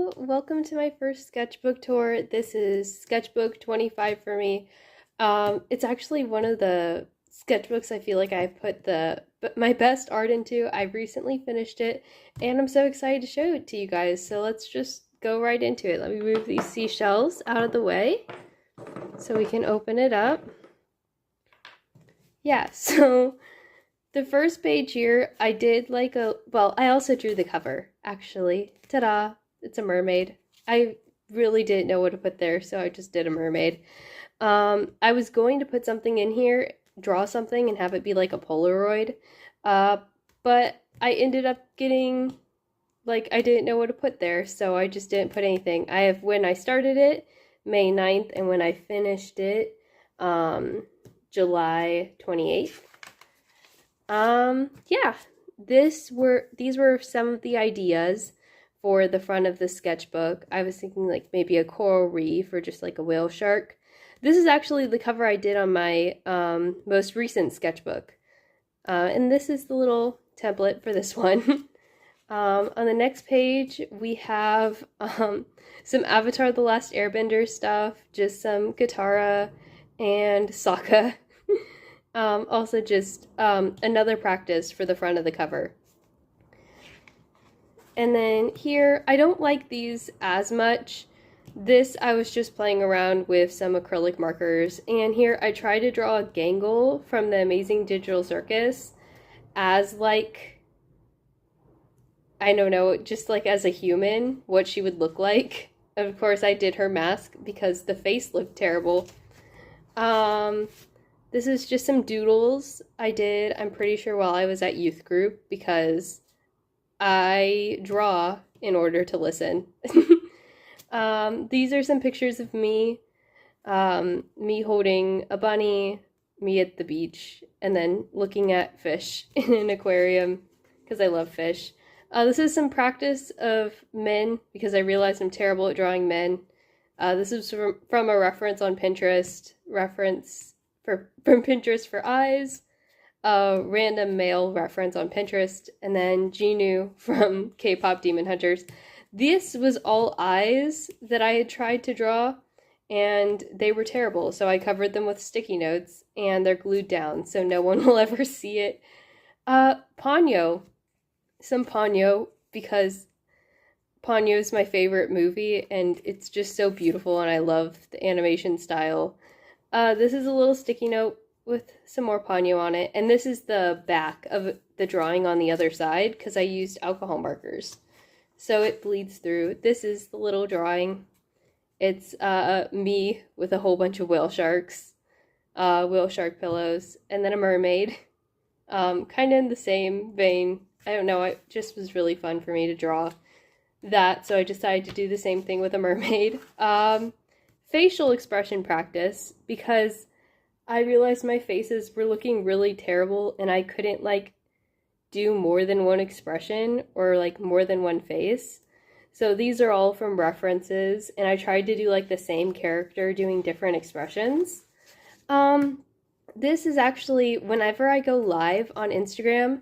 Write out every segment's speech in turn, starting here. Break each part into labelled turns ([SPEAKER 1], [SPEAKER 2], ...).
[SPEAKER 1] Hello, welcome to my first sketchbook tour. This is sketchbook 25 for me. It's actually one of the sketchbooks I feel like I put my best art into. I recently finished it and I'm so excited to show it to you guys. So let's just go right into it. Let me move these seashells out of the way so we can open it up. Yeah, so the first page here, I did I also drew the cover, actually. Ta-da! It's a mermaid. I really didn't know what to put there, so I just did a mermaid. I was going to put something in here, draw something, and have it be like a Polaroid, but I ended up getting, I didn't know what to put there, so I just didn't put anything. I have when I started it, May 9th, and when I finished it, July 28th. Yeah, these were some of the ideas for the front of the sketchbook. I was thinking like maybe a coral reef or just like a whale shark. This is actually the cover I did on my most recent sketchbook. And this is the little template for this one. On the next page, we have some Avatar The Last Airbender stuff, just some Katara and Sokka. Also just another practice for the front of the cover. And then here, I don't like these as much. This, I was just playing around with some acrylic markers. And here, I tried to draw a Gangle from the Amazing Digital Circus as like, I don't know, just like as a human, what she would look like. Of course, I did her mask because the face looked terrible. This is just some doodles I did, I'm pretty sure, while I was at youth group, because I draw in order to listen. These are some pictures of me, me holding a bunny, me at the beach, and then looking at fish in an aquarium, because I love fish. This is some practice of men, because I realized I'm terrible at drawing men. This is from a reference on Pinterest, from Pinterest for eyes, a random male reference on Pinterest, and then Genu from K-pop Demon Hunters. This was all eyes that I had tried to draw, and they were terrible, so I covered them with sticky notes, and they're glued down, so no one will ever see it. Ponyo. Some Ponyo, because Ponyo is my favorite movie, and it's just so beautiful, and I love the animation style. This is a little sticky note with some more Ponyo on it, and this is the back of the drawing on the other side, because I used alcohol markers. So it bleeds through. This is the little drawing. It's me with a whole bunch of whale sharks, whale shark pillows, and then a mermaid. Kind of in the same vein. I don't know, it just was really fun for me to draw that, so I decided to do the same thing with a mermaid. Facial expression practice, because I realized my faces were looking really terrible and I couldn't do more than one expression or more than one face. So these are all from references, and I tried to do the same character doing different expressions. This is actually, whenever I go live on Instagram,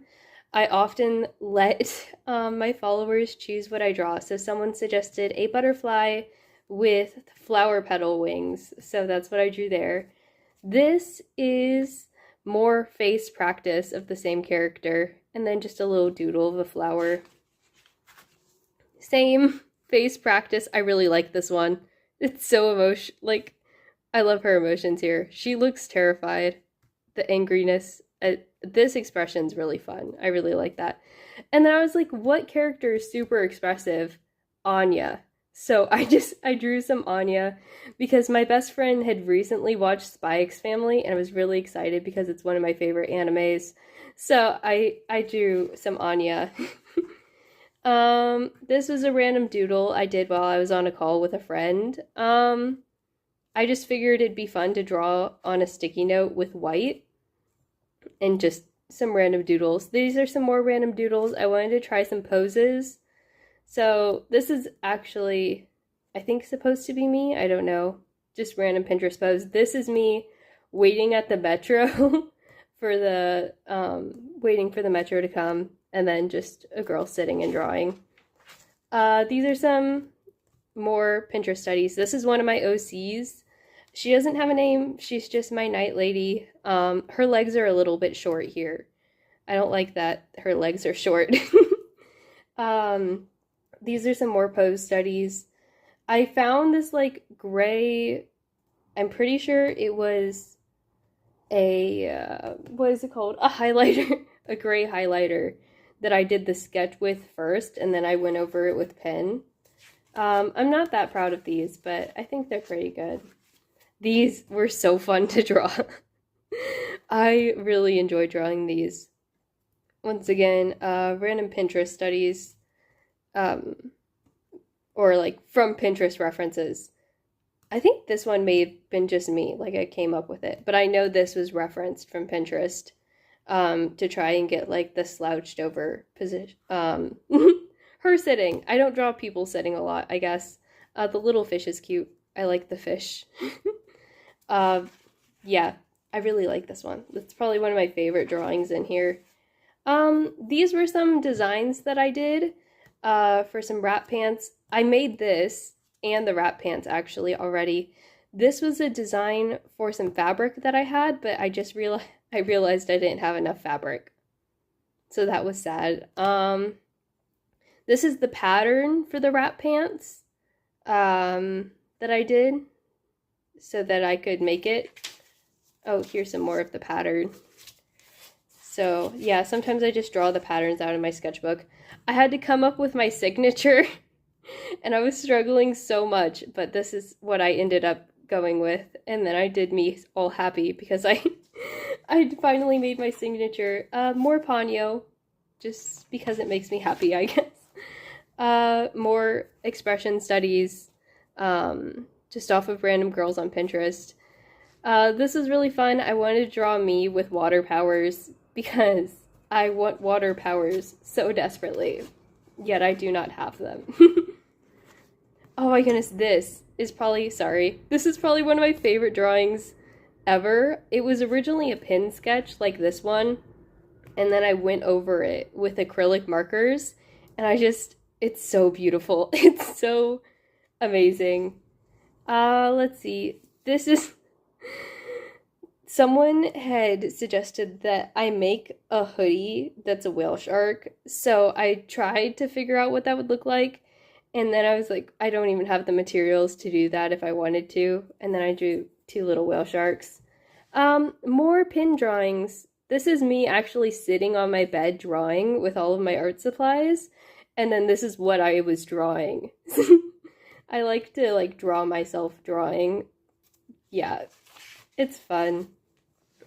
[SPEAKER 1] I often let my followers choose what I draw. So someone suggested a butterfly with flower petal wings, so that's what I drew there. This is more face practice of the same character, and then just a little doodle of a flower. Same face practice. I really like this one. It's so I love her emotions here. She looks terrified. The angriness. This expression's really fun. I really like that. And then I was like, what character is super expressive? Anya. So I drew some Anya because my best friend had recently watched Spy X Family and I was really excited because it's one of my favorite animes. So I drew some Anya. This was a random doodle I did while I was on a call with a friend. I just figured it'd be fun to draw on a sticky note with white and just some random doodles. These are some more random doodles. I wanted to try some poses. So this is actually, I think, supposed to be me. I don't know. Just random Pinterest pose. This is me waiting at the metro for the, waiting for the metro to come. And then just a girl sitting and drawing. These are some more Pinterest studies. This is one of my OCs. She doesn't have a name. She's just my night lady. Her legs are a little bit short here. I don't like that her legs are short. These are some more pose studies. I found this like gray, I'm pretty sure it was what is it called? A highlighter, a gray highlighter that I did the sketch with first, and then I went over it with pen. I'm not that proud of these, but I think they're pretty good. These were so fun to draw. I really enjoy drawing these. Once again, random Pinterest studies, or like from Pinterest references. I think this one may have been just me, like I came up with it, but I know this was referenced from Pinterest, to try and get like the slouched over position, her sitting. I don't draw people sitting a lot, I guess. The little fish is cute. I like the fish. Yeah, I really like this one. It's probably one of my favorite drawings in here. These were some designs that I did, for some wrap pants. I made this and the wrap pants actually already. This was a design for some fabric that I had, but I just realized I didn't have enough fabric. So that was sad. This is the pattern for the wrap pants, that I did so that I could make it. Oh, here's some more of the pattern. So yeah, sometimes I just draw the patterns out in my sketchbook. I had to come up with my signature and I was struggling so much, but this is what I ended up going with. And then I did me all happy because I finally made my signature. More Ponyo, just because it makes me happy, I guess. More expression studies, just off of random girls on Pinterest. This is really fun. I wanted to draw me with water powers because I want water powers so desperately, yet I do not have them. Oh my goodness, this is probably one of my favorite drawings ever. It was originally a pen sketch like this one, and then I went over it with acrylic markers, and it's so beautiful. It's so amazing. Let's see. This is... Someone had suggested that I make a hoodie that's a whale shark, so I tried to figure out what that would look like, and then I was like, I don't even have the materials to do that if I wanted to, and then I drew two little whale sharks. More pin drawings. This is me actually sitting on my bed drawing with all of my art supplies, and then this is what I was drawing. I like to like draw myself drawing. Yeah, it's fun.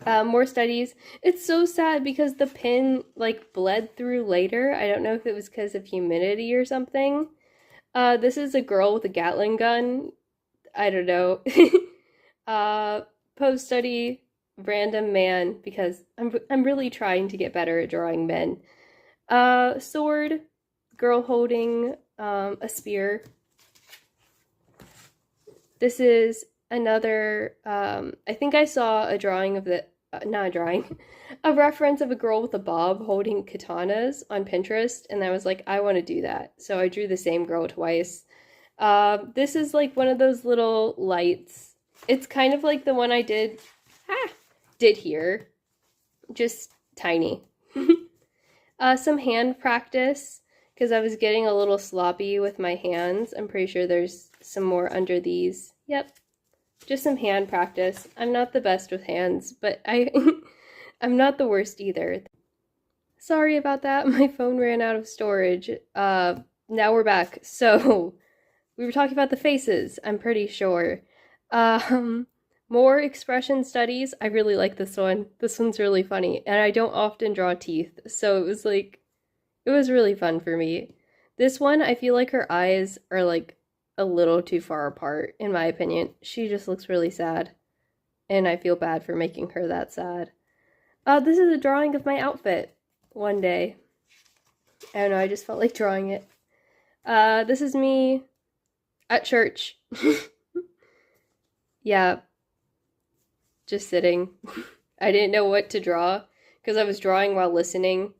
[SPEAKER 1] More studies. It's so sad because the pin like bled through later. I don't know if it was because of humidity or something. This is a girl with a Gatling gun. I don't know. Pose study, random man, because I'm really trying to get better at drawing men. Sword, girl holding a spear. This is another, I think I saw a drawing of a reference of a girl with a bob holding katanas on Pinterest, and I was like, I want to do that. So I drew the same girl twice. This is like one of those little lights. It's kind of like the one I did here, just tiny. Some hand practice, because I was getting a little sloppy with my hands. I'm pretty sure there's some more under these. Yep. Just some hand practice. I'm not the best with hands, but I'm not the worst either. Sorry about that. My phone ran out of storage. Now we're back. So, we were talking about the faces, I'm pretty sure. More expression studies. I really like this one. This one's really funny, and I don't often draw teeth, so it was really fun for me. This one, I feel like her eyes are like a little too far apart, in my opinion. She just looks really sad, and I feel bad for making her that sad. This is a drawing of my outfit one day. I don't know, I just felt like drawing it. This is me at church. Yeah, just sitting. I didn't know what to draw because I was drawing while listening.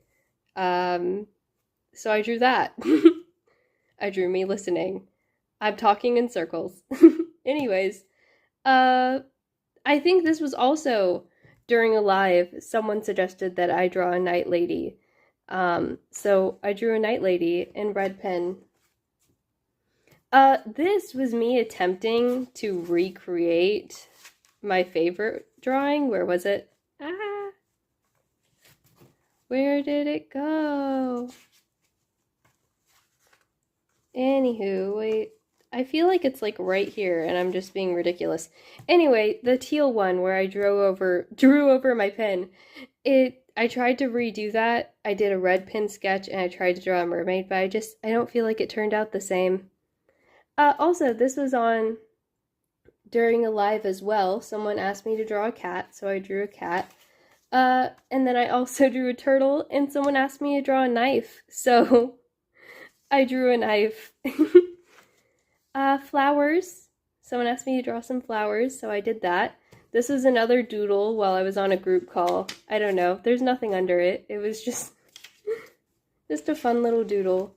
[SPEAKER 1] So I drew that. I drew me listening. I'm talking in circles. Anyways, uh, I think this was also during a live. Someone suggested that I draw a night lady. So I drew a night lady in red pen. This was me attempting to recreate my favorite drawing. Where was it? Ah, where did it go? Anywho, wait. I feel like it's like right here and I'm just being ridiculous. Anyway, the teal one where I drew over my pen. I tried to redo that. I did a red pen sketch and I tried to draw a mermaid, but I don't feel like it turned out the same. Also, this was on during a live as well. Someone asked me to draw a cat, so I drew a cat. And then I also drew a turtle, and someone asked me to draw a knife, so I drew a knife. Flowers. Someone asked me to draw some flowers, so I did that. This was another doodle while I was on a group call. I don't know. There's nothing under it. It was just a fun little doodle.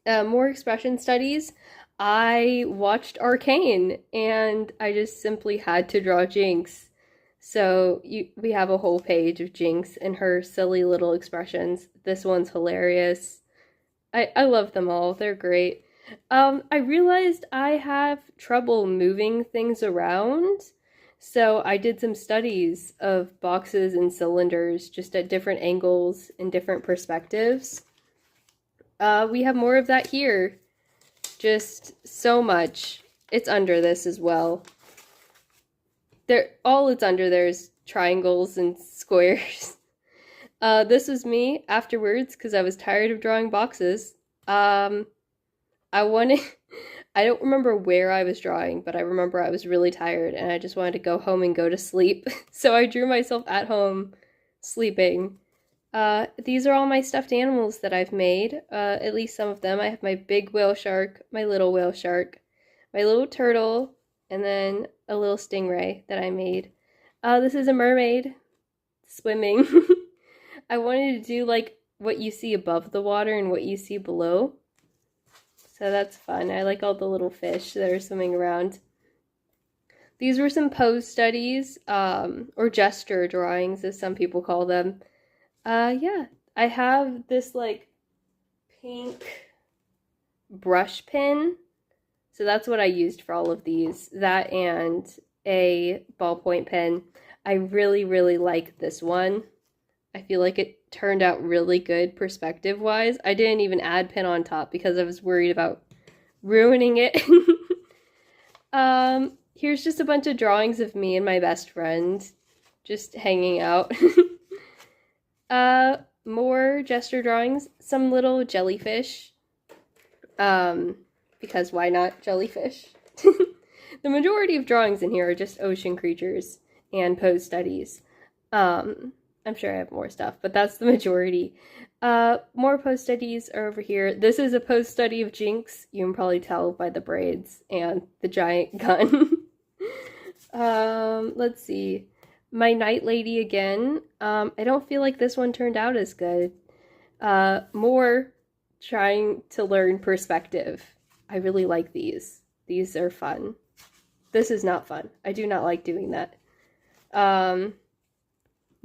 [SPEAKER 1] More expression studies. I watched Arcane, and I just simply had to draw Jinx. So we have a whole page of Jinx and her silly little expressions. This one's hilarious. I love them all. They're great. I realized I have trouble moving things around, so I did some studies of boxes and cylinders just at different angles and different perspectives. We have more of that here. Just so much. It's under this as well. All it's under there is triangles and squares. This was me afterwards because I was tired of drawing boxes. I don't remember where I was drawing, but I remember I was really tired and I just wanted to go home and go to sleep. So I drew myself at home sleeping. These are all my stuffed animals that I've made, at least some of them. I have my big whale shark, my little whale shark, my little turtle, and then a little stingray that I made. This is a mermaid swimming. I wanted to do like what you see above the water and what you see below. So that's fun. I like all the little fish that are swimming around. These were some pose studies, or gesture drawings as some people call them. Yeah, I have this like pink brush pen. So that's what I used for all of these. That and a ballpoint pen. I really, really like this one. I feel like it turned out really good perspective-wise. I didn't even add pen on top because I was worried about ruining it. Here's just a bunch of drawings of me and my best friend just hanging out. More gesture drawings, some little jellyfish, because why not jellyfish? The majority of drawings in here are just ocean creatures and pose studies. I'm sure I have more stuff, but that's the majority. More pose studies are over here. This is a pose study of Jinx. You can probably tell by the braids and the giant gun. Let's see. My Night Lady again. I don't feel like this one turned out as good. More trying to learn perspective. I really like these. These are fun. This is not fun. I do not like doing that.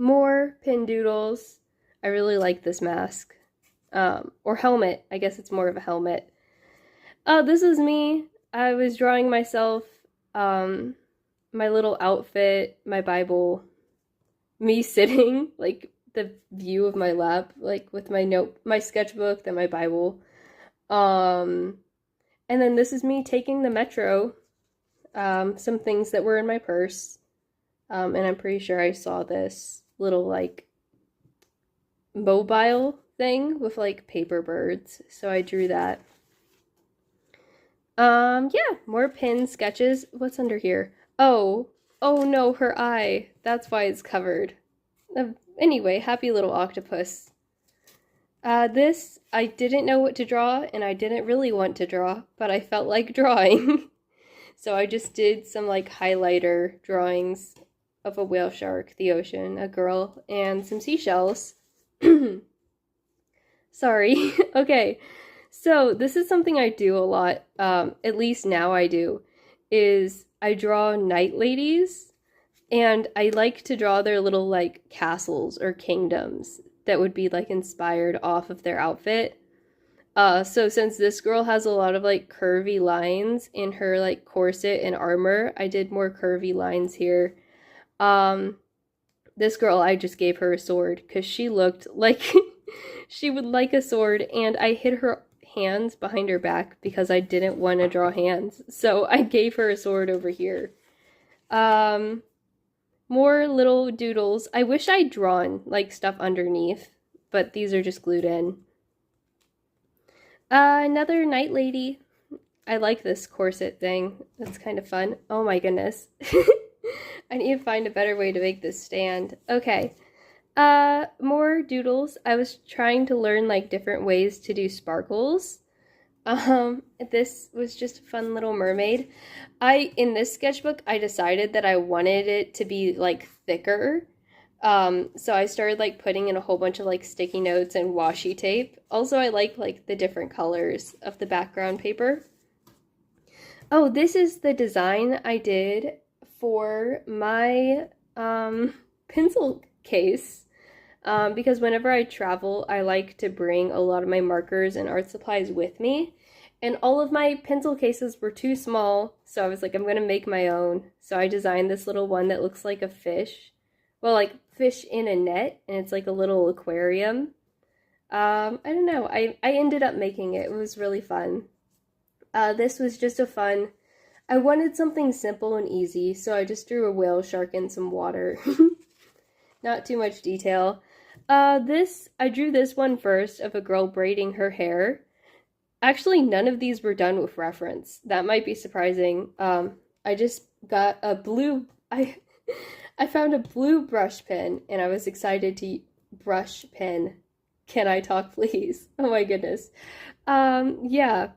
[SPEAKER 1] More pin doodles. I really like this mask. Or helmet. I guess it's more of a helmet. This is me. I was drawing myself, my little outfit, my Bible, me sitting, like the view of my lap, like with my sketchbook, then my Bible. And then this is me taking the metro, some things that were in my purse. And I'm pretty sure I saw this little like mobile thing with like paper birds. So I drew that. Yeah, more pin sketches. What's under here? Oh no, her eye. That's why it's covered. Anyway, happy little octopus. This, I didn't know what to draw, and I didn't really want to draw, but I felt like drawing. So I just did some like highlighter drawings of a whale shark, the ocean, a girl, and some seashells. Sorry. Okay, So this is something I do a lot, at least now I do, is I draw night ladies, and I like to draw their little like castles or kingdoms that would be like inspired off of their outfit. So since this girl has a lot of like curvy lines in her like corset and armor, I did more curvy lines here. Um, this girl, I just gave her a sword because she looked like she would like a sword, and I hid her hands behind her back because I didn't want to draw hands. So I gave her a sword over here. Um, More little doodles. I wish I'd drawn like stuff underneath, but these are just glued in. Another night lady. I like this corset thing. That's kind of fun. Oh my goodness. I need to find a better way to make this stand. Okay. More doodles. I was trying to learn like different ways to do sparkles. This was just a fun little mermaid. In this sketchbook, I decided that I wanted it to be like thicker. So I started like putting in a whole bunch of like sticky notes and washi tape. Also, I like the different colors of the background paper. Oh, this is the design I did for my pencil case. Because whenever I travel, I like to bring a lot of my markers and art supplies with me. And all of my pencil cases were too small, so I was like, I'm going to make my own. So I designed this little one that looks like a fish. Well, like fish in a net, and it's like a little aquarium. I don't know. I ended up making it. It was really fun. This was just a fun... I wanted something simple and easy, so I just drew a whale shark in some water. Not too much detail. I drew this one first of a girl braiding her hair. Actually, none of these were done with reference. That might be surprising. I just got a blue... I found a blue brush pen, and I was excited to... Brush pen. Can I talk, please? Oh my goodness. Yeah.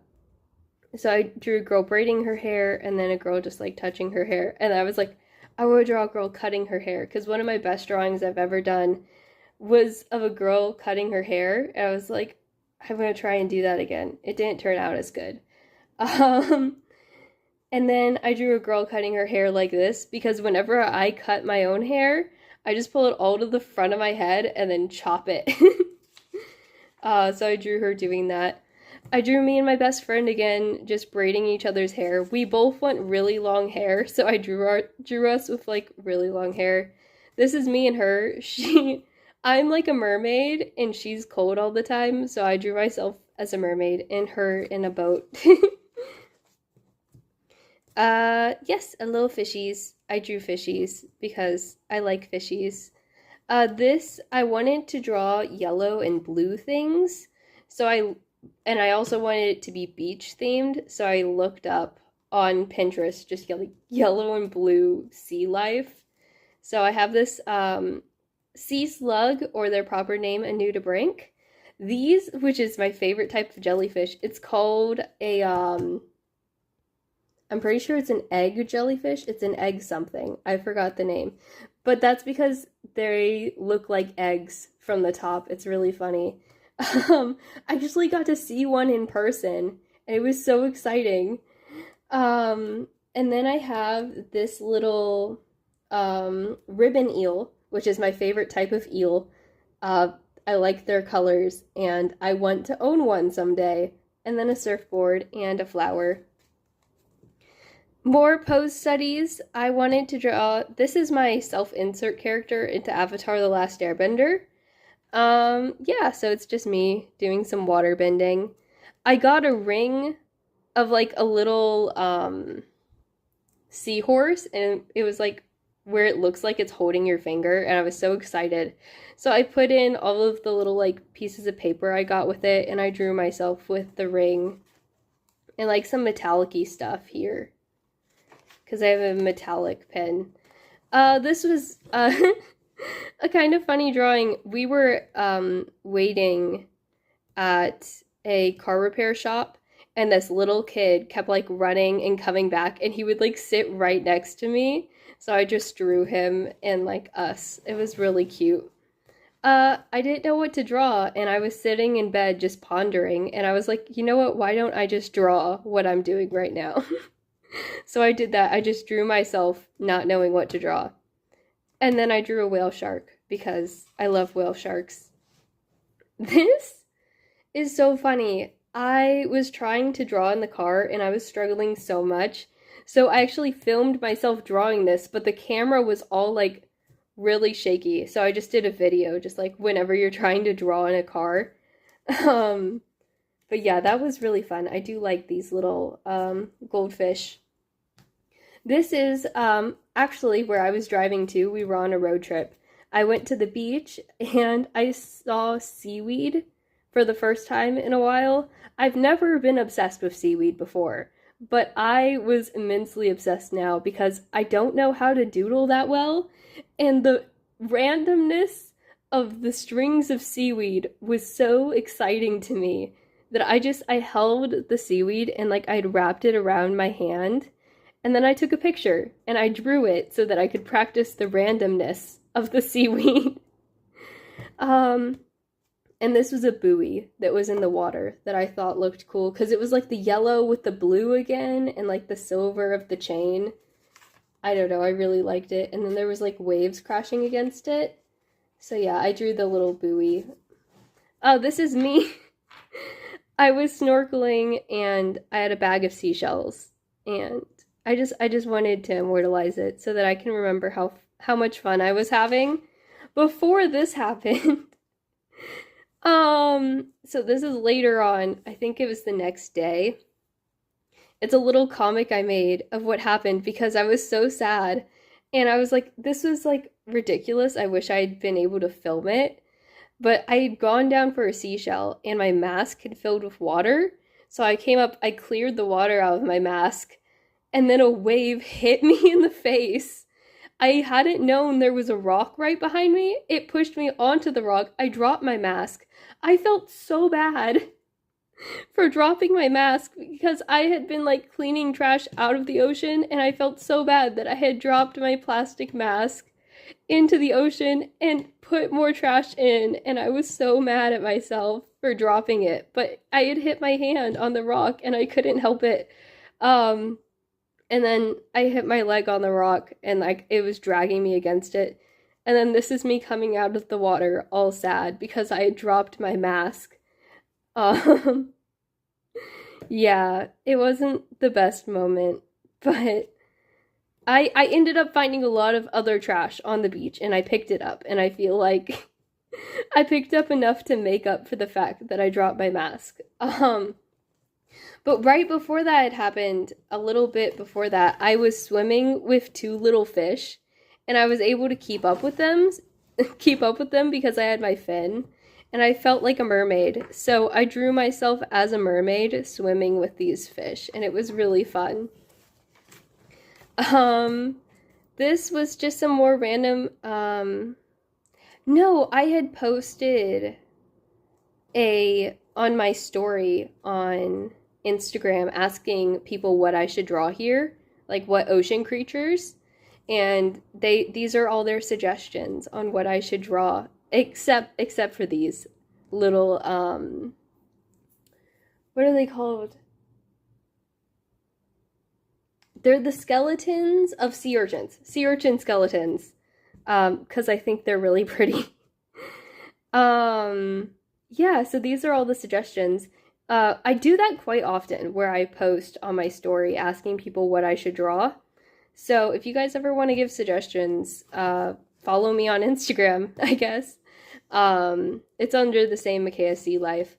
[SPEAKER 1] So I drew a girl braiding her hair, and then a girl just, like, touching her hair. And I was like, I want to draw a girl cutting her hair, because one of my best drawings I've ever done was of a girl cutting her hair. And I was like, I'm going to try and do that again. It didn't turn out as good. And then I drew a girl cutting her hair like this, because whenever I cut my own hair, I just pull it all to the front of my head and then chop it. So I drew her doing that. I drew me and my best friend again, just braiding each other's hair. We both want really long hair, so I drew us with like really long hair. This is me and her. I'm like a mermaid, and she's cold all the time, so I drew myself as a mermaid and her in a boat. Yes, a little fishies. I drew fishies because I like fishies. I wanted to draw yellow and blue things, and I also wanted it to be beach themed, so I looked up on Pinterest just yellow and blue sea life. So I have this, sea slug, or their proper name, a nudibranch. These, which is my favorite type of jellyfish, it's called a, I'm pretty sure it's an egg jellyfish. It's an egg something. I forgot the name. But that's because they look like eggs from the top. It's really funny. I actually got to see one in person, and it was so exciting. And then I have this little ribbon eel, which is my favorite type of eel. I like their colors, and I want to own one someday. And then a surfboard and a flower. More pose studies. I wanted to draw... This is my self-insert character into Avatar: The Last Airbender. Yeah, so it's just me doing some water bending. I got a ring of like a little seahorse, and it was like where it looks like it's holding your finger, and I was so excited. So I put in all of the little like pieces of paper I got with it, and I drew myself with the ring and like some metallic-y stuff here because I have a metallic pen. This was a kind of funny drawing. We were waiting at a car repair shop, and this little kid kept like running and coming back, and he would like sit right next to me. So I just drew him and like us. It was really cute. I didn't know what to draw, and I was sitting in bed just pondering, and I was like, you know what, why don't I just draw what I'm doing right now? So I did that. I just drew myself not knowing what to draw. And then I drew a whale shark because I love whale sharks. This is so funny. I was trying to draw in the car and I was struggling so much. So I actually filmed myself drawing this, but the camera was all like really shaky. So I just did a video, just like whenever you're trying to draw in a car. Um, but yeah, that was really fun. I do like these little goldfish. This is actually where I was driving to. We were on a road trip. I went to the beach and I saw seaweed for the first time in a while. I've never been obsessed with seaweed before, but I was immensely obsessed now because I don't know how to doodle that well, and the randomness of the strings of seaweed was so exciting to me that I held the seaweed and like I'd wrapped it around my hand, and then I took a picture and I drew it so that I could practice the randomness of the seaweed. um and this was a buoy that was in the water that I thought looked cool because it was like the yellow with the blue again and like the silver of the chain. I don't know, I really liked it. And then there was like waves crashing against it. So yeah, I drew the little buoy. Oh, this is me. I was snorkeling and I had a bag of seashells, and I just wanted to immortalize it so that I can remember how much fun I was having before this happened. So this is later on. I think it was the next day. It's a little comic I made of what happened because I was so sad. And I was like, this was like ridiculous. I wish I had been able to film it. But I had gone down for a seashell and my mask had filled with water. So I came up, I cleared the water out of my mask, and then a wave hit me in the face. I hadn't known there was a rock right behind me. It pushed me onto the rock. I dropped my mask. I felt so bad for dropping my mask because I had been like cleaning trash out of the ocean, and I felt so bad that I had dropped my plastic mask into the ocean and put more trash in, and I was so mad at myself for dropping it. But I had hit my hand on the rock and I couldn't help it. And then I hit my leg on the rock and like it was dragging me against it. And then this is me coming out of the water all sad because I had dropped my mask. Um, yeah, it wasn't the best moment, but I ended up finding a lot of other trash on the beach and I picked it up, and I feel like I picked up enough to make up for the fact that I dropped my mask. But right before that had happened, a little bit before that, I was swimming with two little fish, and I was able to keep up with them because I had my fin, and I felt like a mermaid. So I drew myself as a mermaid swimming with these fish, and it was really fun. This was just some more random, no, I had posted on my story on Instagram asking people what I should draw here, like what ocean creatures, and these are all their suggestions on what I should draw, except for these little what are they called? They're the skeletons of sea urchins. Sea urchin skeletons. Because I think they're really pretty. Yeah, so these are all the suggestions. I do that quite often where I post on my story asking people what I should draw. So if you guys ever want to give suggestions, follow me on Instagram, I guess. It's under the same Micaiah C Life.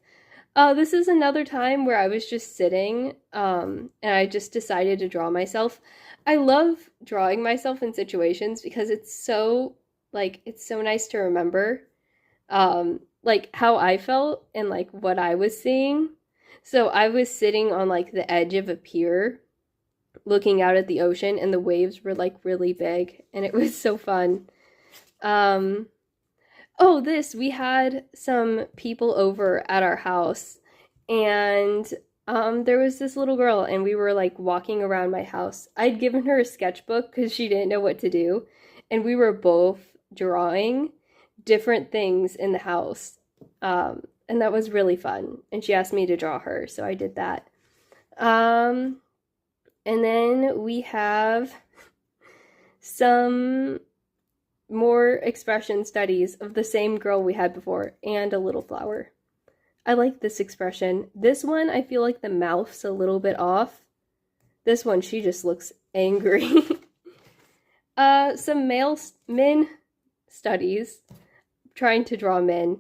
[SPEAKER 1] This is another time where I was just sitting, and I just decided to draw myself. I love drawing myself in situations because it's so nice to remember, like how I felt and like what I was seeing. So I was sitting on like the edge of a pier, looking out at the ocean, and the waves were like really big, and it was so fun. We had some people over at our house, and there was this little girl, and we were like walking around my house. I'd given her a sketchbook because she didn't know what to do, and we were both drawing different things in the house. And that was really fun. And she asked me to draw her, so I did that. And then we have some more expression studies of the same girl we had before, and a little flower. I like this expression. This one, I feel like the mouth's a little bit off. This one, she just looks angry. Some men studies, trying to draw men.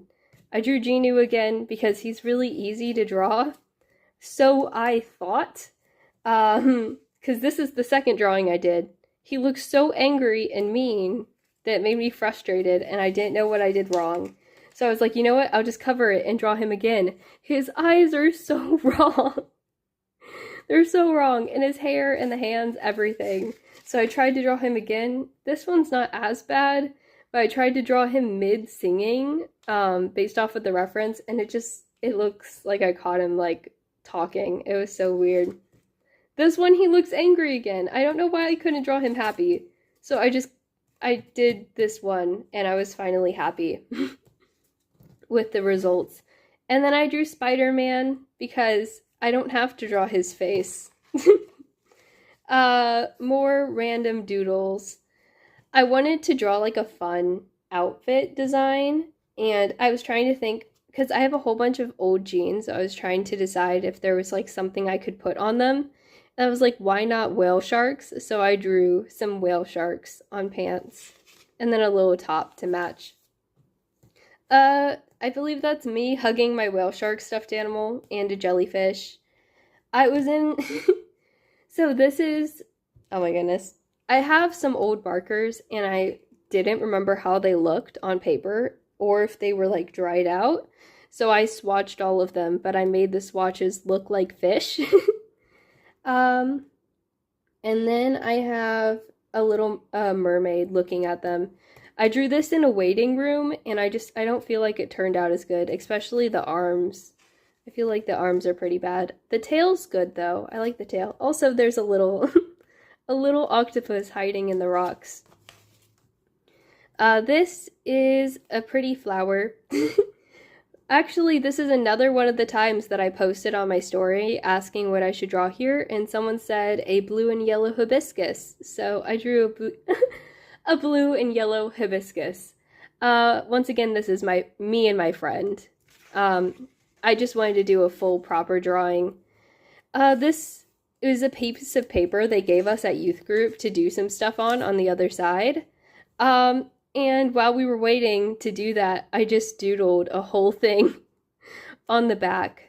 [SPEAKER 1] I drew Genu again because he's really easy to draw. So I thought, because this is the second drawing I did. He looks so angry and mean that it made me frustrated, and I didn't know what I did wrong. So I was like, you know what? I'll just cover it and draw him again. His eyes are so wrong. They're so wrong. And his hair and the hands, everything. So I tried to draw him again. This one's not as bad, but I tried to draw him mid-singing, based off of the reference, and it looks like I caught him, like, talking. It was so weird. This one, he looks angry again. I don't know why I couldn't draw him happy. So I did this one, and I was finally happy with the results. And then I drew Spider-Man because I don't have to draw his face. More random doodles. I wanted to draw like a fun outfit design, and I was trying to think, because I have a whole bunch of old jeans, so I was trying to decide if there was like something I could put on them. And I was like, why not whale sharks? So I drew some whale sharks on pants, and then a little top to match. I believe that's me hugging my whale shark stuffed animal and a jellyfish. I was in... So this is... Oh my goodness. I have some old markers, and I didn't remember how they looked on paper, or if they were like dried out. So I swatched all of them, but I made the swatches look like fish. And then I have a little mermaid looking at them. I drew this in a waiting room, and I don't feel like it turned out as good, especially the arms. I feel like the arms are pretty bad. The tail's good though. I like the tail. Also, there's a little a little octopus hiding in the rocks. This is a pretty flower. Actually, this is another one of the times that I posted on my story asking what I should draw here, and someone said a blue and yellow hibiscus. So I drew a blue and yellow hibiscus. Once again, this is me and my friend. I just wanted to do a full proper drawing. This is a piece of paper they gave us at youth group to do some stuff on the other side. And while we were waiting to do that, I just doodled a whole thing on the back.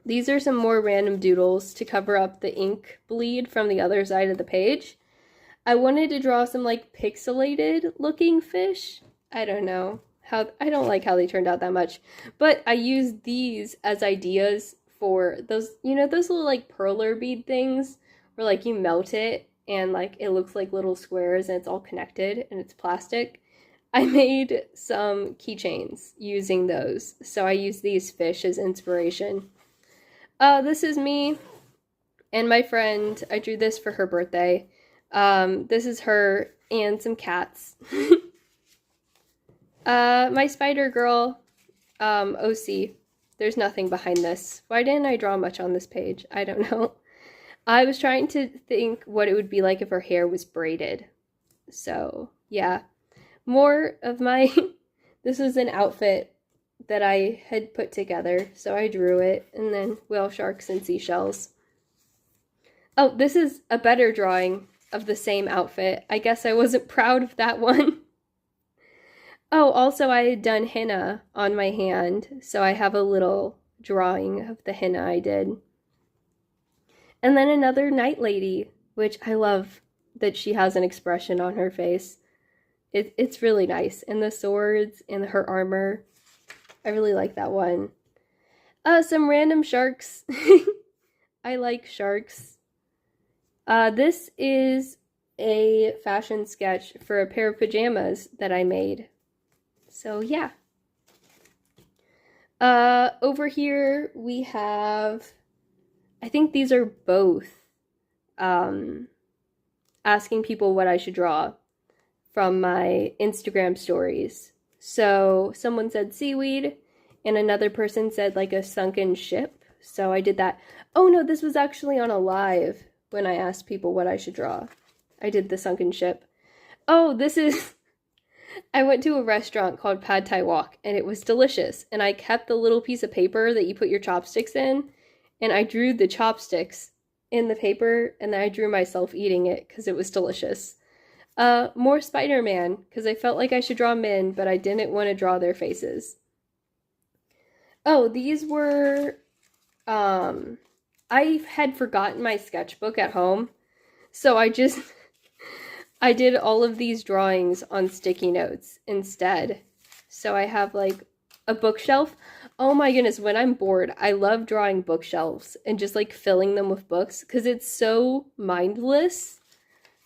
[SPEAKER 1] These are some more random doodles to cover up the ink bleed from the other side of the page. I wanted to draw some like pixelated looking fish. I don't know. I don't like how they turned out that much. But I used these as ideas for those, you know, those little like perler bead things where like you melt it and like it looks like little squares and it's all connected and it's plastic. I made some keychains using those. So I used these fish as inspiration. This is me and my friend. I drew this for her birthday. This is her and some cats. My spider girl, OC. There's nothing behind this. Why didn't I draw much on this page? I don't know. I was trying to think what it would be like if her hair was braided. So, yeah. More of my... This is an outfit that I had put together, so I drew it. And then whale sharks and seashells. Oh, this is a better drawing of the same outfit. I guess I wasn't proud of that one. Oh, also I had done henna on my hand, so I have a little drawing of the henna I did. And then another night lady, which I love that she has an expression on her face. It's really nice. And the swords and her armor. I really like that one. Some random sharks. I like sharks. This is a fashion sketch for a pair of pajamas that I made. So yeah. Over here we have, I think these are both asking people what I should draw from my Instagram stories. So someone said seaweed, and another person said like a sunken ship. So I did that. Oh no, this was actually on a live when I asked people what I should draw. I did the sunken ship. Oh, this is... I went to a restaurant called Pad Thai Wok, and it was delicious. And I kept the little piece of paper that you put your chopsticks in, and I drew the chopsticks in the paper, and then I drew myself eating it because it was delicious. More Spider-Man, because I felt like I should draw men, but I didn't want to draw their faces. Oh, these were, I had forgotten my sketchbook at home, so I did all of these drawings on sticky notes instead. So I have like a bookshelf. Oh my goodness, when I'm bored, I love drawing bookshelves and just like filling them with books because it's so mindless.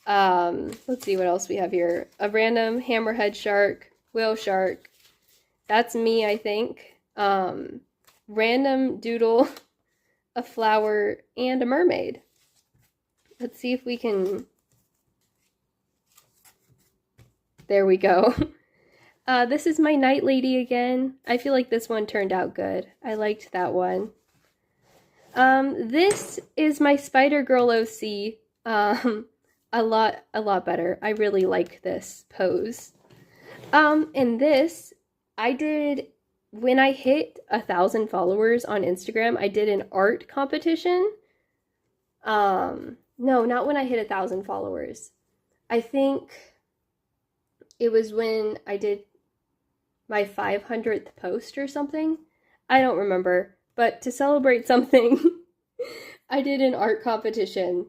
[SPEAKER 1] Let's see what else we have here. A random hammerhead shark, whale shark. That's me, I think. Random doodle, a flower, and a mermaid. Let's see if we can... There we go. This is my night lady again. I feel like this one turned out good. I liked that one. This is my Spider Girl OC. A lot better. I really like this pose. And this, I did, when I hit 1,000 followers on Instagram, I did an art competition. No, not when I hit 1,000 followers. I think it was when I did my 500th post or something. I don't remember. But to celebrate something, I did an art competition.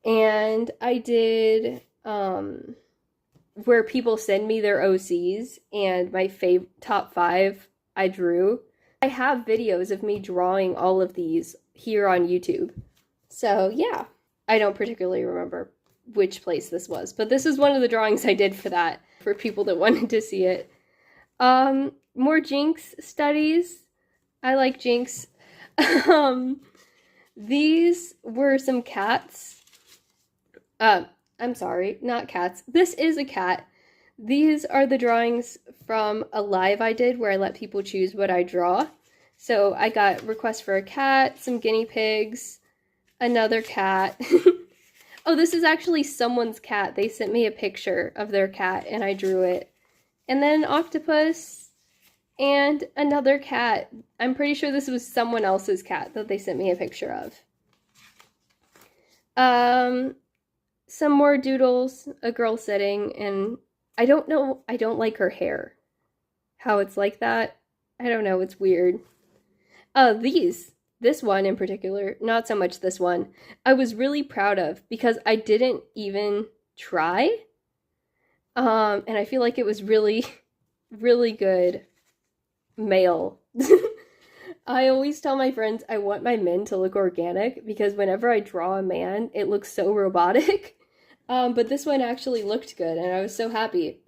[SPEAKER 1] And I did where people send me their OCs, and my top 5 I drew. I have videos of me drawing all of these here on YouTube. So yeah, I don't particularly remember which place this was, but this is one of the drawings I did for that, for people that wanted to see it. More Jinx studies. I like Jinx. These were some cats. I'm sorry, not cats. This is a cat. These are the drawings from a live I did where I let people choose what I draw. So I got requests for a cat, some guinea pigs, another cat. Oh, this is actually someone's cat. They sent me a picture of their cat and I drew it. And then an octopus and another cat. I'm pretty sure this was someone else's cat that they sent me a picture of. Some more doodles, a girl sitting, and I don't know, I don't like her hair. How it's like that, I don't know, it's weird. This one in particular, not so much this one, I was really proud of because I didn't even try. And I feel like it was really, really good male. I always tell my friends I want my men to look organic because whenever I draw a man, it looks so robotic. But this one actually looked good and I was so happy.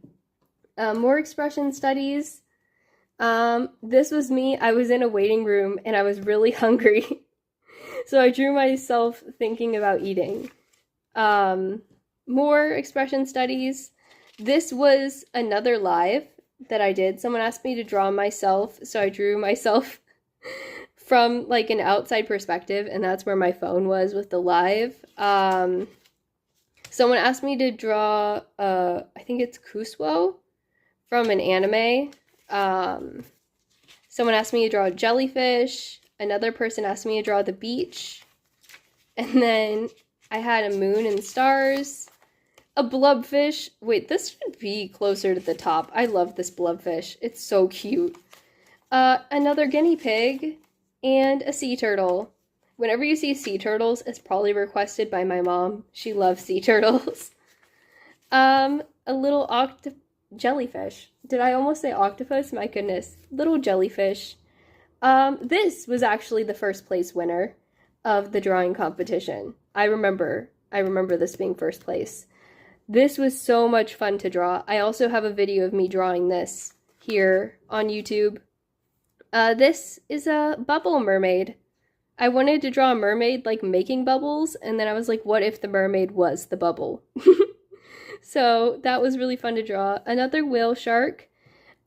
[SPEAKER 1] More expression studies. This was me. I was in a waiting room and I was really hungry. So I drew myself thinking about eating. More expression studies. This was another live that I did. Someone asked me to draw myself, so I drew myself from like an outside perspective, and that's where my phone was with the live. Someone asked me to draw, I think it's Kusuo from an anime. Someone asked me to draw a jellyfish. Another person asked me to draw the beach. And then I had a moon and stars. A blubfish. Wait, this should be closer to the top. I love this blubfish. It's so cute. Another guinea pig. And a sea turtle. Whenever you see sea turtles, it's probably requested by my mom. She loves sea turtles. A little jellyfish. Did I almost say octopus? My goodness. Little jellyfish. This was actually the first place winner of the drawing competition. I remember this being first place. This was so much fun to draw. I also have a video of me drawing this here on YouTube. This is a bubble mermaid. I wanted to draw a mermaid like making bubbles, and then I was like, what if the mermaid was the bubble? So that was really fun to draw. Another whale shark.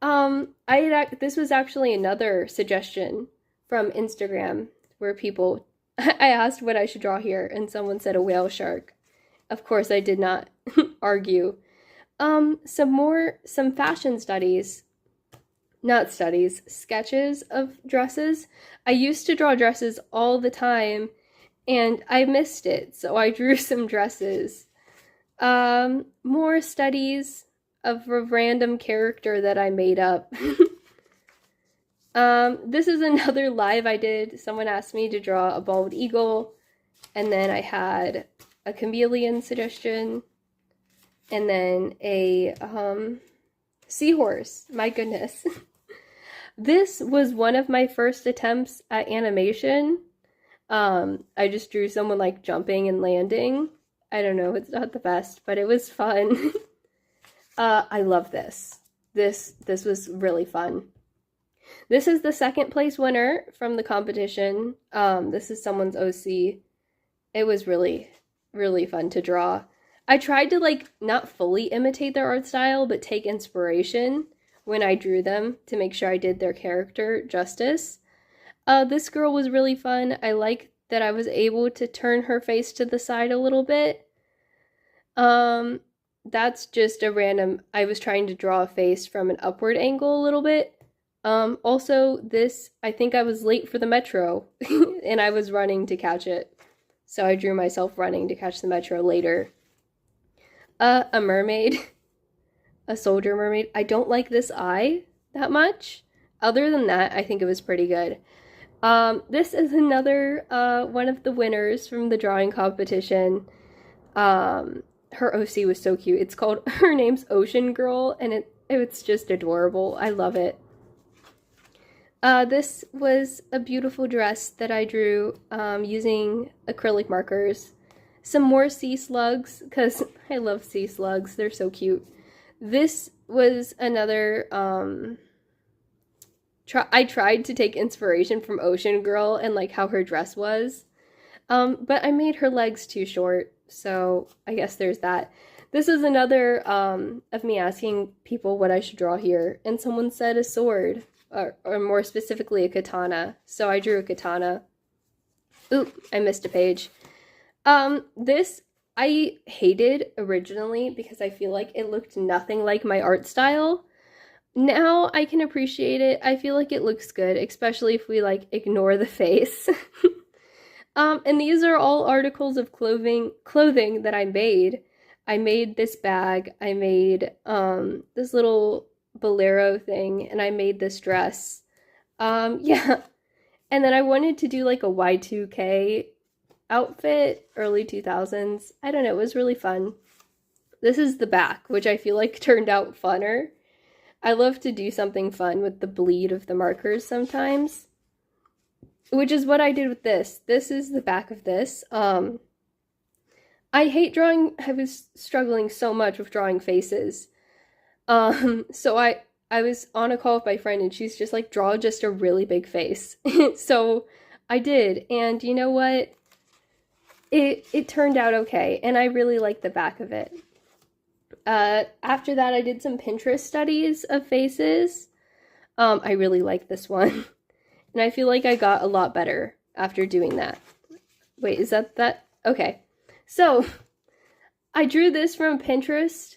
[SPEAKER 1] This was actually another suggestion from Instagram where people, I asked what I should draw here, and someone said a whale shark. Of course, I did not argue. Some fashion studies, not studies, sketches of dresses. I used to draw dresses all the time, and I missed it, so I drew some dresses. More studies of a random character that I made up. This is another live I did. Someone asked me to draw a bald eagle, and then I had a chameleon suggestion, and then a seahorse. My goodness. This was one of my first attempts at animation. I just drew someone like jumping and landing. I don't know, it's not the best, but it was fun. I love this. This was really fun. This is the second place winner from the competition. This is someone's OC. It was really, really fun to draw. I tried to like not fully imitate their art style, but take inspiration when I drew them to make sure I did their character justice. This girl was really fun. I like that I was able to turn her face to the side a little bit. That's just a random, I was trying to draw a face from an upward angle a little bit. Also this, I think I was late for the metro and I was running to catch it. So I drew myself running to catch the metro later. A mermaid, a soldier mermaid. I don't like this eye that much. Other than that, I think it was pretty good. This is another one of the winners from the drawing competition. Her OC was so cute. It's called, her name's Ocean Girl, and it's just adorable. I love it. This was a beautiful dress that I drew using acrylic markers. Some more sea slugs, because I love sea slugs. They're so cute. This was another, I tried to take inspiration from Ocean Girl and like how her dress was, but I made her legs too short, so I guess there's that. This is another of me asking people what I should draw here, and someone said a sword, or more specifically a katana, so I drew a katana. Oop, I missed a page. This I hated originally because I feel like it looked nothing like my art style. Now I can appreciate it. I feel like it looks good, especially if we like ignore the face. And these are all articles of clothing that I made. I made this bag, I made this little bolero thing, and I made this dress. Yeah. And then I wanted to do like a Y2K outfit, early 2000s. I don't know, it was really fun. This is the back, which I feel like turned out funner. I love to do something fun with the bleed of the markers sometimes, which is what I did with this. This is the back of this. I hate drawing. I was struggling so much with drawing faces. So I was on a call with my friend and she's just like, draw just a really big face. So I did, and you know what? It turned out okay, and I really like the back of it. After that, I did some Pinterest studies of faces. I really like this one, and I feel like I got a lot better after doing that. Wait, is that? Okay. So, I drew this from Pinterest.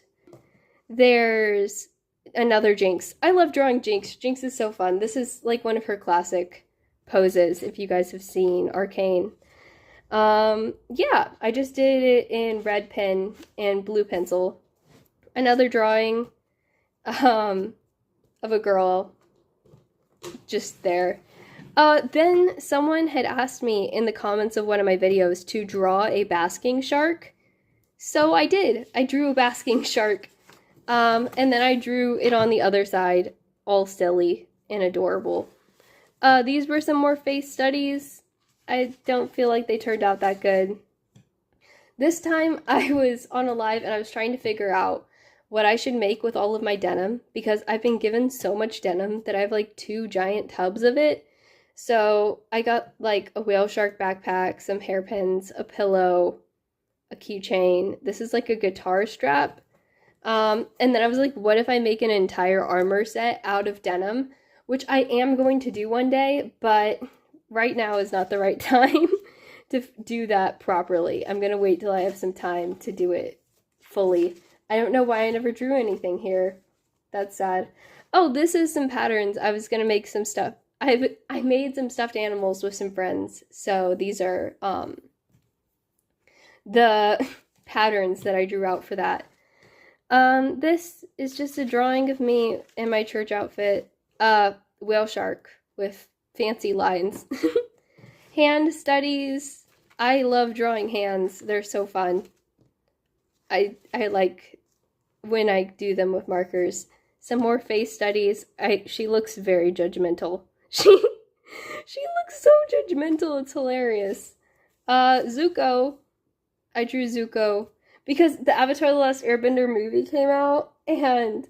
[SPEAKER 1] There's another Jinx. I love drawing Jinx. Jinx is so fun. This is like one of her classic poses, if you guys have seen Arcane. Yeah, I just did it in red pen and blue pencil. Another drawing, of a girl just there. Then someone had asked me in the comments of one of my videos to draw a basking shark. So I did. I drew a basking shark. And then I drew it on the other side, all silly and adorable. These were some more face studies. I don't feel like they turned out that good. This time I was on a live and I was trying to figure out what I should make with all of my denim, because I've been given so much denim that I have like 2 giant tubs of it. So I got like a whale shark backpack, some hairpins, a pillow, a keychain. This is like a guitar strap. And then I was like, what if I make an entire armor set out of denim? Which I am going to do one day, but right now is not the right time to do that properly. I'm going to wait till I have some time to do it fully. I don't know why I never drew anything here. That's sad. Oh, this is some patterns. I was going to make some stuff. I made some stuffed animals with some friends. So these are the patterns that I drew out for that. This is just a drawing of me in my church outfit. Whale shark with fancy lines. Hand studies. I love drawing hands. They're so fun. I like when I do them with markers. Some more face studies. She looks very judgmental. She looks so judgmental. It's hilarious. Zuko. I drew Zuko because the Avatar: The Last Airbender movie came out, and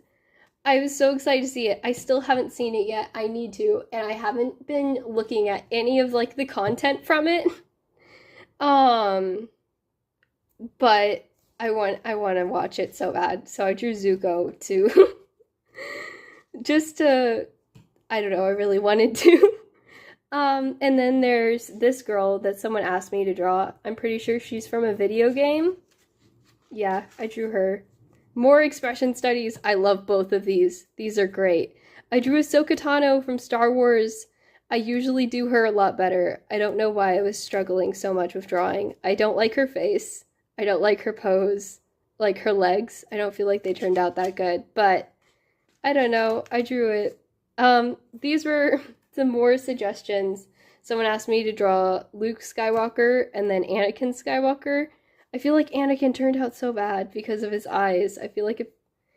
[SPEAKER 1] I was so excited to see it. I still haven't seen it yet. I need to, and I haven't been looking at any of like the content from it. But I want to watch it so bad. So I drew Zuko to just to, I don't know, I really wanted to. And then there's this girl that someone asked me to draw. I'm pretty sure she's from a video game. Yeah, I drew her. More expression studies. I love both of these. These are great. I drew Ahsoka Tano from Star Wars. I usually do her a lot better. I don't know why I was struggling so much with drawing. I don't like her face. I don't like her pose. Like her legs. I don't feel like they turned out that good. But I don't know. I drew it. These were some more suggestions. Someone asked me to draw Luke Skywalker and then Anakin Skywalker. I feel like Anakin turned out so bad because of his eyes. I feel like if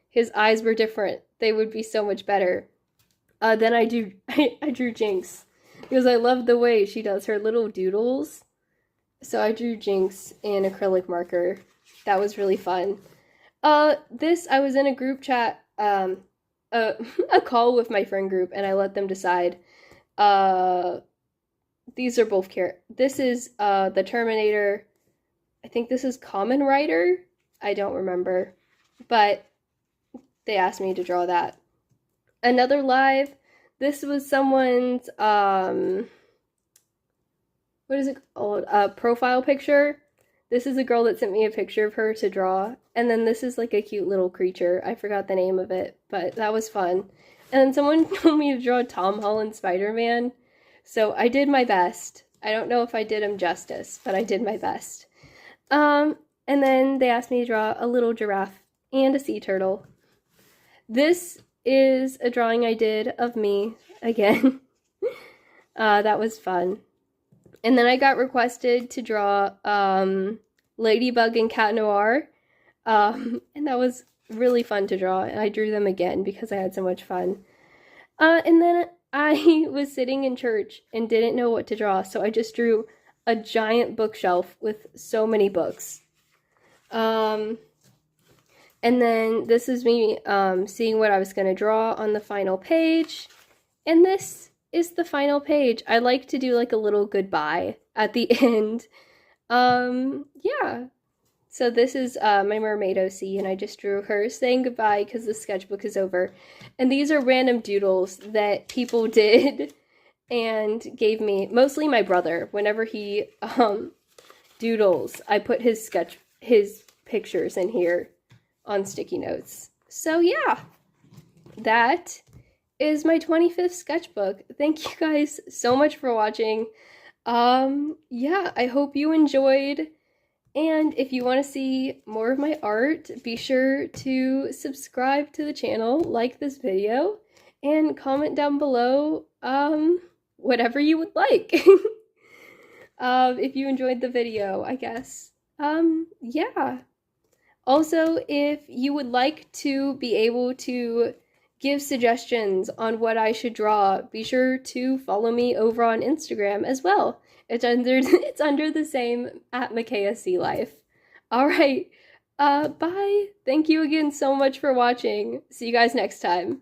[SPEAKER 1] his eyes were different, they would be so much better. Then I drew Jinx because I love the way she does her little doodles. So I drew Jinx in acrylic marker. That was really fun. I was in a group chat, a call with my friend group, and I let them decide. These are both This is the Terminator. I think this is Kamen Rider. I don't remember, but they asked me to draw that. Another live. This was someone's what is it called? Profile picture. This is a girl that sent me a picture of her to draw, and then this is like a cute little creature. I forgot the name of it, but that was fun. And then someone told me to draw Tom Holland Spider-Man, so I did my best. I don't know if I did him justice, but I did my best. And then they asked me to draw a little giraffe and a sea turtle. This is a drawing I did of me again. That was fun. And then I got requested to draw Ladybug and Cat Noir. And that was really fun to draw. And I drew them again because I had so much fun. And then I was sitting in church and didn't know what to draw. So I just drew a giant bookshelf with so many books. And then this is me seeing what I was going to draw on the final page. And this is the final page. I like to do like a little goodbye at the end. Yeah. So this is my mermaid OC, and I just drew her saying goodbye because the sketchbook is over. And these are random doodles that people did and gave me, mostly my brother. Whenever he doodles, I put his pictures in here on sticky notes. So yeah, that is my 25th sketchbook. Thank you guys so much for watching. Yeah, I hope you enjoyed. And if you want to see more of my art, be sure to subscribe to the channel, like this video, and comment down below whatever you would like. If you enjoyed the video, I guess. Yeah. Also, if you would like to be able to give suggestions on what I should draw, be sure to follow me over on Instagram as well. It's under the same @MicaiahCLife. Alright, bye. Thank you again so much for watching. See you guys next time.